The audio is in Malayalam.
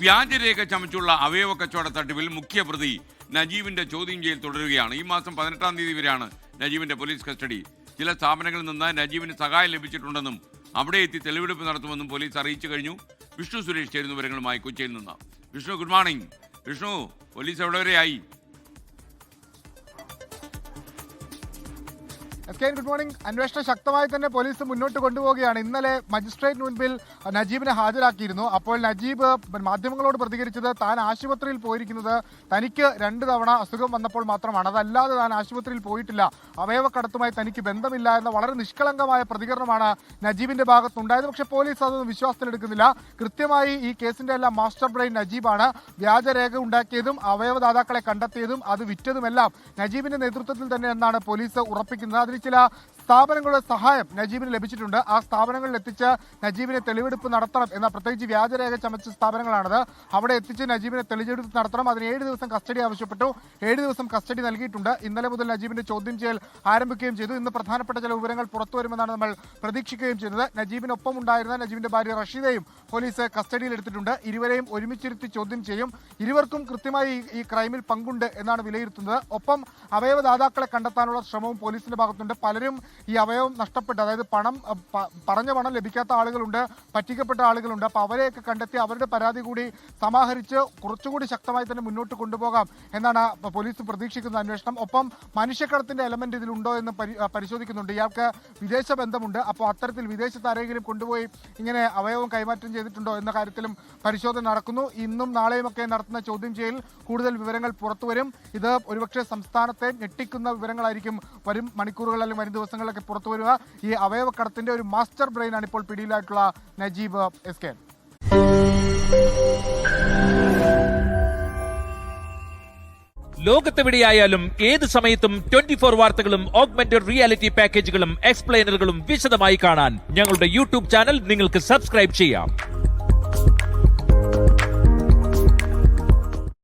വ്യാജരേഖ ചമച്ചുള്ള അവയവ കച്ചവട തട്ടിപ്പിൽ മുഖ്യപ്രതി നജീബിന്റെ ചോദ്യം ചെയ്യൽ തുടരുകയാണ്. ഈ മാസം 18-ാം തീയതി വരെയാണ് നജീബിന്റെ പോലീസ് കസ്റ്റഡി. ചില സ്ഥാപനങ്ങളിൽ നിന്ന് നജീബിന് സഹായം ലഭിച്ചിട്ടുണ്ടെന്നും അവിടെ എത്തി തെളിവെടുപ്പ് നടത്തുമെന്നും പോലീസ് അറിയിച്ചു കഴിഞ്ഞു. വിഷ്ണു സുരേഷ് ചേരുന്ന വിവരങ്ങളുമായി കൊച്ചിയിൽ നിന്ന്. Vishnu, good morning. Vishnu, police എവിടെ വരെയായി? Good morning. അന്വേഷണം ശക്തമായി തന്നെ പോലീസ് മുന്നോട്ട് കൊണ്ടുപോവുകയാണ്. ഇന്നലെ മജിസ്ട്രേറ്റിന് മുൻപിൽ നജീബിനെ ഹാജരാക്കിയിരുന്നു. അപ്പോൾ നജീബ് മാധ്യമങ്ങളോട് പ്രതികരിച്ചത് താൻ ആശുപത്രിയിൽ പോയിരിക്കുന്നത് തനിക്ക് 2 തവണ അസുഖം വന്നപ്പോൾ മാത്രമാണ്, അതല്ലാതെ താൻ ആശുപത്രിയിൽ പോയിട്ടില്ല, അവയവക്കടത്തുമായി തനിക്ക് ബന്ധമില്ല എന്ന വളരെ നിഷ്കളങ്കമായ പ്രതികരണമാണ് നജീബിന്റെ ഭാഗത്തുണ്ടായത്. പക്ഷേ പോലീസ് അതൊന്നും വിശ്വാസത്തിലെടുക്കുന്നില്ല. കൃത്യമായി ഈ കേസിന്റെ എല്ലാം മാസ്റ്റർ ബ്രെയിൻ നജീബാണ്. വ്യാജരേഖ ഉണ്ടാക്കിയതും അവയവദാതാക്കളെ കണ്ടെത്തിയതും അത് വിറ്റതുമെല്ലാം നജീബിന്റെ നേതൃത്വത്തിൽ തന്നെ എന്നാണ് പോലീസ് ഉറപ്പിക്കുന്നത്. അതിൽ ചില സ്ഥാപനങ്ങളുടെ സഹായം നജീബിന് ലഭിച്ചിട്ടുണ്ട്. ആ സ്ഥാപനങ്ങളിൽ എത്തിച്ച് നജീബിനെ തെളിവെടുപ്പ് നടത്തണം എന്ന, പ്രത്യേകിച്ച് വ്യാജരേഖ ചമച്ച സ്ഥാപനങ്ങളാണത്, അവിടെ എത്തിച്ച് നജീബിനെ തെളിവെടുപ്പ് നടത്തണം. അതിന് 7 ദിവസം കസ്റ്റഡി ആവശ്യപ്പെട്ടു. 7 ദിവസം കസ്റ്റഡി നൽകിയിട്ടുണ്ട്. ഇന്നലെ മുതൽ നജീബിന്റെ ചോദ്യം ചെയ്യൽ ആരംഭിക്കുകയും ചെയ്തു. ഇന്ന് പ്രധാനപ്പെട്ട ചില വിവരങ്ങൾ പുറത്തു വരുമെന്നാണ് നമ്മൾ പ്രതീക്ഷിക്കുകയും ചെയ്തത്. നജീബിനൊപ്പം ഉണ്ടായിരുന്ന നജീബിന്റെ ഭാര്യ റഷീദയും പോലീസ് കസ്റ്റഡിയിൽ എടുത്തിട്ടുണ്ട്. ഇരുവരെയും ഒരുമിച്ചിരുത്തി ചോദ്യം ചെയ്യും. ഇരുവർക്കും കൃത്യമായി ഈ ക്രൈമിൽ പങ്കുണ്ട് എന്നാണ് വിലയിരുത്തുന്നത്. ഒപ്പം അവയവദാതാക്കളെ കണ്ടെത്താനുള്ള ശ്രമവും പോലീസിന്റെ ഭാഗത്തുണ്ട്. പലരും ഈ അവയവം നഷ്ടപ്പെട്ട്, അതായത് പറഞ്ഞ പണം ലഭിക്കാത്ത ആളുകളുണ്ട്, പറ്റിക്കപ്പെട്ട ആളുകളുണ്ട്. അപ്പോൾ അവരെയൊക്കെ കണ്ടെത്തി അവരുടെ പരാതി കൂടി സമാഹരിച്ച് കുറച്ചുകൂടി ശക്തമായി തന്നെ മുന്നോട്ട് കൊണ്ടുപോകാം എന്നാണ് പോലീസ് പ്രതീക്ഷിക്കുന്ന അന്വേഷണം. ഒപ്പം മനുഷ്യക്കടത്തിന്റെ എലമെന്റ് ഇതിലുണ്ടോ എന്ന് പരിശോധിക്കുന്നുണ്ട്. ഇയാൾക്ക് വിദേശ ബന്ധമുണ്ട്. അപ്പോൾ അത്തരത്തിൽ വിദേശത്ത് ആരെങ്കിലും കൊണ്ടുപോയി ഇങ്ങനെ അവയവം കൈമാറ്റം ചെയ്തിട്ടുണ്ടോ എന്ന കാര്യത്തിലും പരിശോധന നടക്കുന്നു. ഇന്നും നാളെയുമൊക്കെ നടത്തുന്ന ചോദ്യം ചെയ്യൽ കൂടുതൽ വിവരങ്ങൾ പുറത്തുവരും. ഇത് ഒരുപക്ഷെ സംസ്ഥാനത്തെ ഞെട്ടിക്കുന്ന വിവരങ്ങളായിരിക്കും വരും മണിക്കൂറുകൾ അല്ലെങ്കിൽ വരും ദിവസങ്ങളിലൊക്കെ പുറത്തു വരിക. ഈ അവയവക്കടത്തിന്റെ ഒരു മാസ്റ്റർ ബ്രെയിൻ ആണ് ഇപ്പോൾ പിടിയിലായിട്ടുള്ള നജീബ് എസ്. ലോകത്തെവിടെയായാലും ഏത് സമയത്തും 24 വാർത്തകളും ഓഗ്മെന്റഡ് റിയാലിറ്റി പാക്കേജുകളും എക്സ്പ്ലെയിനറുകളും വിശദമായി കാണാൻ ഞങ്ങളുടെ യൂട്യൂബ് ചാനൽ നിങ്ങൾക്ക് സബ്സ്ക്രൈബ് ചെയ്യാം.